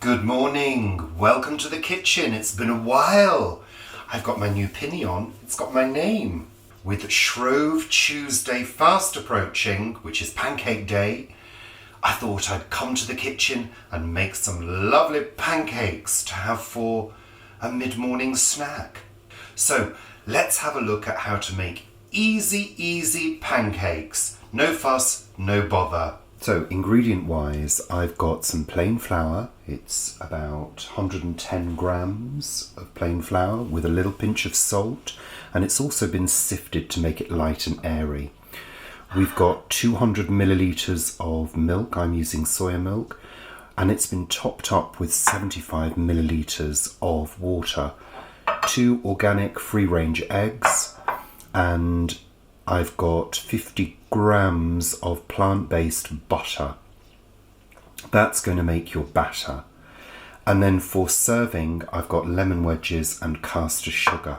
Good morning, welcome to the kitchen. It's been a while. I've got my new pinny on, it's got my name. With Shrove Tuesday fast approaching, which is Pancake Day, I thought I'd come to the kitchen and make some lovely pancakes to have for a mid-morning snack. So let's have a look at how to make easy pancakes. No fuss, no bother. So ingredient-wise, I've got some plain flour. It's about 110 grams of plain flour with a little pinch of salt, and it's also been sifted to make it light and airy. We've got 200 millilitres of milk. I'm using soya milk, and it's been topped up with 75 millilitres of water, 2 organic free-range eggs, and I've got 50 grams of plant-based butter. That's going to make your batter. And then for serving, I've got lemon wedges and caster sugar.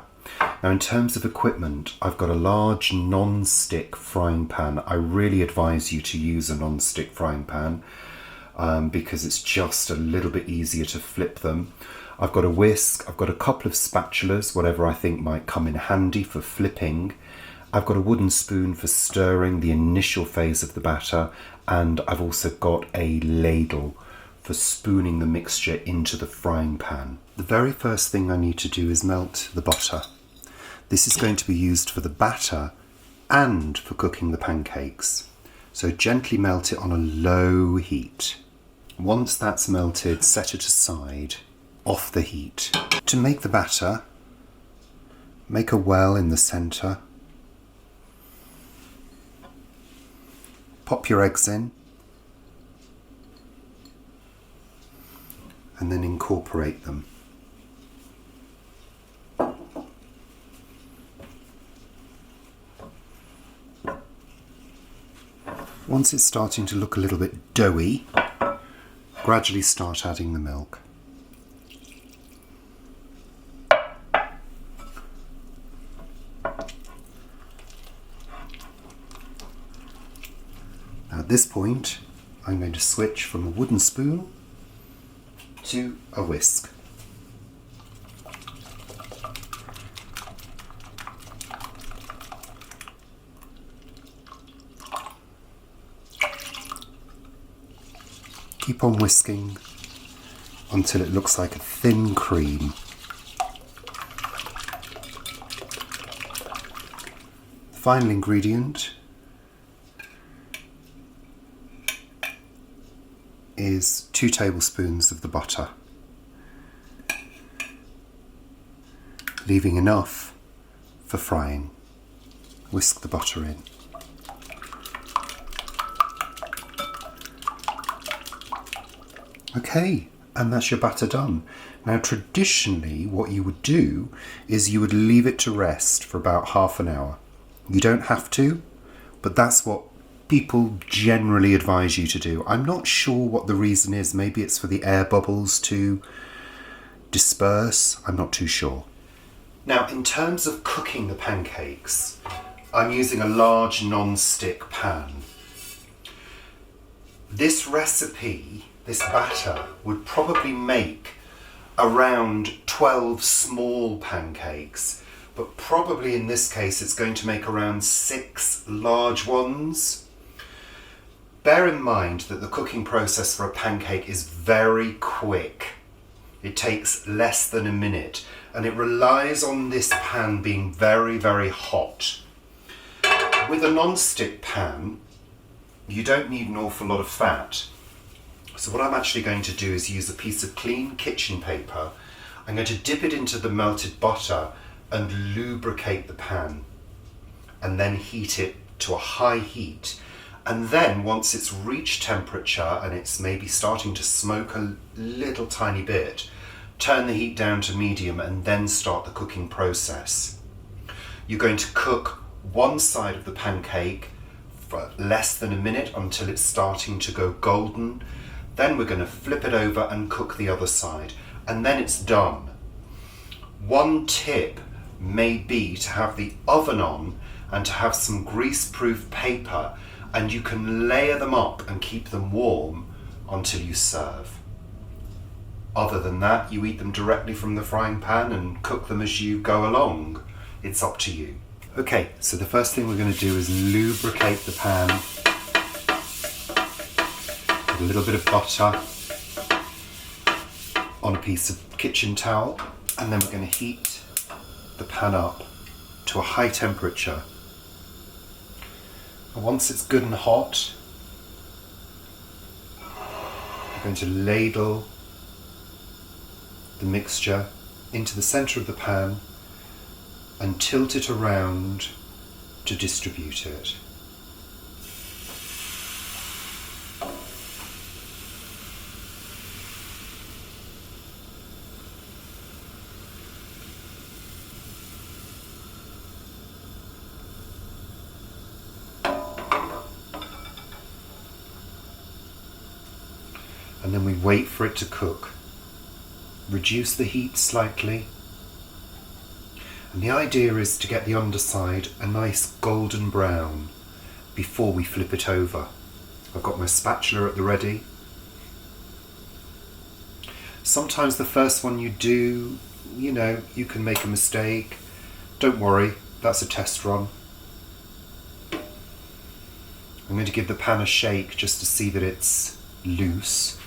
Now in terms of equipment, I've got a large non-stick frying pan. I really advise you to use a non-stick frying pan because it's just a little bit easier to flip them. I've got a whisk, I've got a couple of spatulas, whatever I think might come in handy for flipping. I've got a wooden spoon for stirring the initial phase of the batter, and I've also got a ladle for spooning the mixture into the frying pan. The very first thing I need to do is melt the butter. This is going to be used for the batter and for cooking the pancakes. So gently melt it on a low heat. Once that's melted, set it aside, off the heat. To make the batter, make a well in the centre. Pop your eggs in and then incorporate them. Once it's starting to look a little bit doughy, gradually start adding the milk. At this point, I'm going to switch from a wooden spoon to a whisk. Keep on whisking until it looks like a thin cream. The final ingredient is 2 tablespoons of the butter, leaving enough for frying. Whisk the butter in. Okay, and that's your batter done. Now traditionally what you would do is you would leave it to rest for about half an hour. You don't have to, but that's what people generally advise you to do. I'm not sure what the reason is. Maybe it's for the air bubbles to disperse. I'm not too sure. Now, in terms of cooking the pancakes, I'm using a large non-stick pan. This recipe, this batter, would probably make around 12 small pancakes, but probably in this case it's going to make around 6 large ones. Bear in mind that the cooking process for a pancake is very quick. It takes less than a minute, and it relies on this pan being very hot. With a non-stick pan, you don't need an awful lot of fat. So what I'm actually going to do is use a piece of clean kitchen paper. I'm going to dip it into the melted butter and lubricate the pan, and then heat it to a high heat. And then once it's reached temperature and it's maybe starting to smoke a little tiny bit, turn the heat down to medium and then start the cooking process. You're going to cook one side of the pancake for less than a minute until it's starting to go golden. Then we're going to flip it over and cook the other side, and then it's done. One tip may be to have the oven on and to have some grease-proof paper, and you can layer them up and keep them warm until you serve. Other than that, you eat them directly from the frying pan and cook them as you go along. It's up to you. Okay, so the first thing we're going to do is lubricate the pan with a little bit of butter on a piece of kitchen towel, and then we're going to heat the pan up to a high temperature. And once it's good and hot, we're going to ladle the mixture into the centre of the pan and tilt it around to distribute it. And then we wait for it to cook. Reduce the heat slightly. And the idea is to get the underside a nice golden brown before we flip it over. I've got my spatula at the ready. Sometimes the first one you do, you can make a mistake. Don't worry, that's a test run. I'm going to give the pan a shake just to see that it's loose.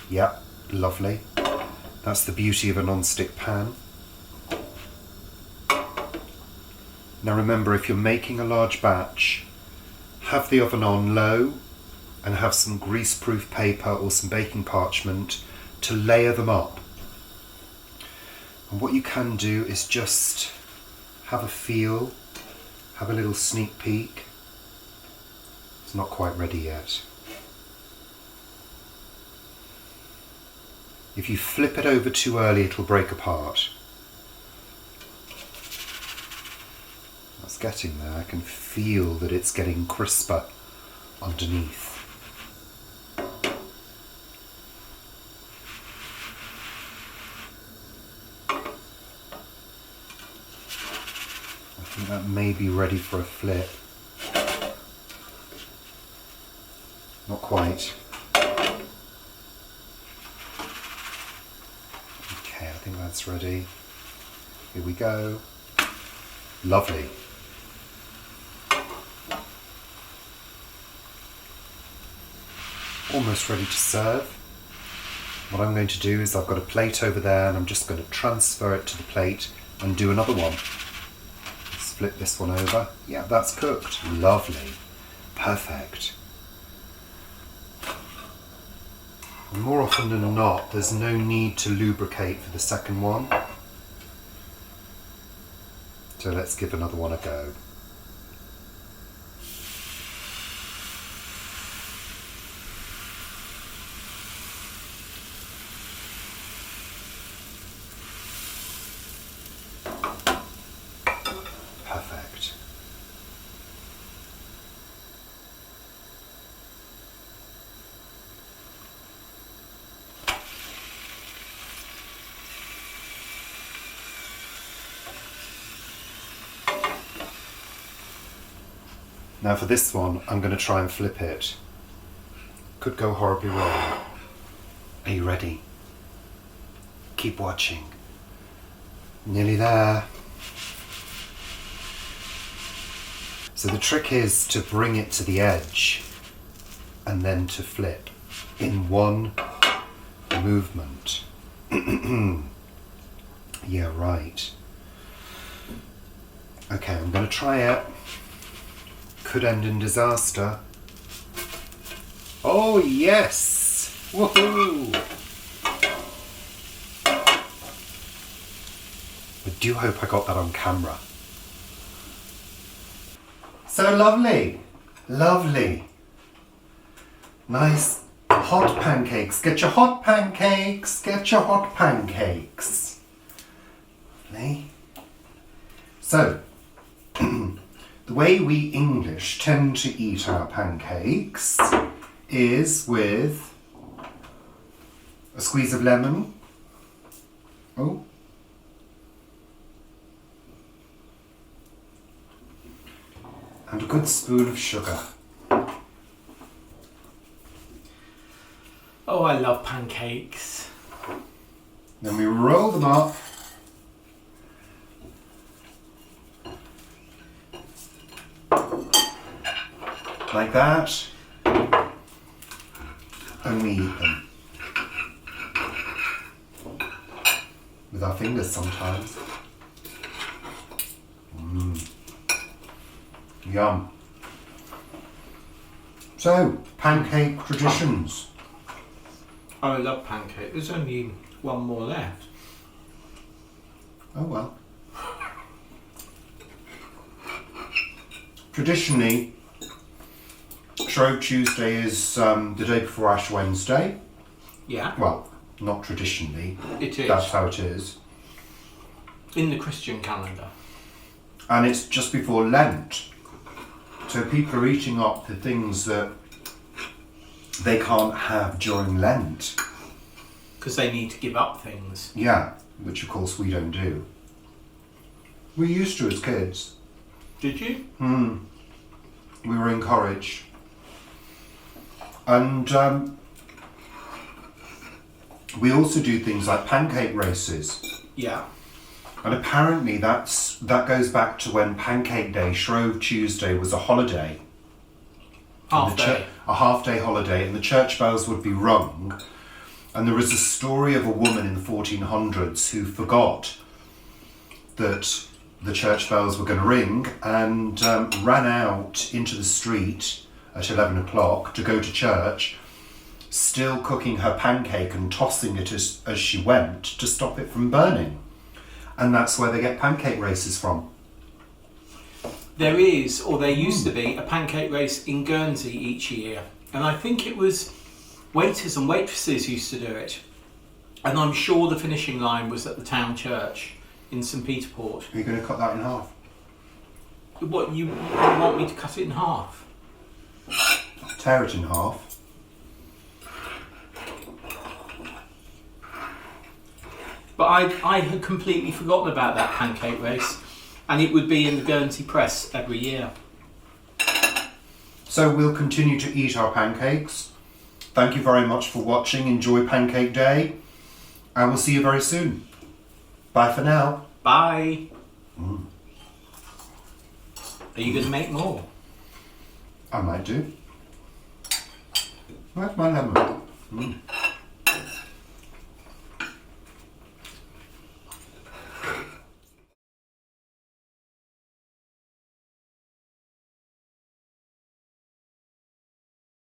Yep, lovely. That's the beauty of a non-stick pan. Now remember, if you're making a large batch, have the oven on low and have some greaseproof paper or some baking parchment to layer them up. And what you can do is just have a feel, have a little sneak peek. It's not quite ready yet. If you flip it over too early, it'll break apart. That's getting there. I can feel that it's getting crisper underneath. I think that may be ready for a flip. Not quite. Okay, I think that's ready. Here we go. Lovely. Almost ready to serve. What I'm going to do is I've got a plate over there and I'm just going to transfer it to the plate and do another one. Let's flip this one over. Yeah, that's cooked. Lovely. Perfect. And more often than not, there's no need to lubricate for the second one. So let's give another one a go. Perfect. Now for this one, I'm going to try and flip it. Could go horribly wrong. Are you ready? Keep watching. Nearly there. So the trick is to bring it to the edge and then to flip in one movement. Yeah, right. Okay, I'm going to try it. Could end in disaster. Oh yes! Woohoo! I do hope I got that on camera. So lovely, lovely. Nice hot pancakes. Get your hot pancakes, get your hot pancakes. Lovely. So, the way we English tend to eat our pancakes is with a squeeze of lemon. Oh. And a good spoon of sugar. Oh, I love pancakes. Then we roll them up. Like that. And we eat them. With our fingers sometimes. Yum. So, pancake traditions. I love pancake. There's only one more left. Oh well. Traditionally, Shrove Tuesday is the day before Ash Wednesday. Yeah. Well, not traditionally. It is. That's how it is. In the Christian calendar. And it's just before Lent. So people are eating up the things that they can't have during Lent. Because they need to give up things. Yeah, which of course we don't do. We used to as kids. Did you? We were encouraged. And we also do things like pancake races. Yeah. And apparently that goes back to when Pancake Day, Shrove Tuesday, was a holiday. Half day. A half-day holiday, and the church bells would be rung. And there was a story of a woman in the 1400s who forgot that the church bells were going to ring and ran out into the street at 11 o'clock to go to church, still cooking her pancake and tossing it as she went to stop it from burning. And that's where they get pancake races from. There is, or there used to be, a pancake race in Guernsey each year. And I think it was waiters and waitresses used to do it. And I'm sure the finishing line was at the town church in St Peter Port. Are you going to cut that in half? What, you want me to cut it in half? Tear it in half. But I had completely forgotten about that pancake race, and it would be in the Guernsey Press every year. So we'll continue to eat our pancakes. Thank you very much for watching. Enjoy Pancake Day, and we'll see you very soon. Bye for now. Bye. Are you going to make more? I might do. Where's my lemon?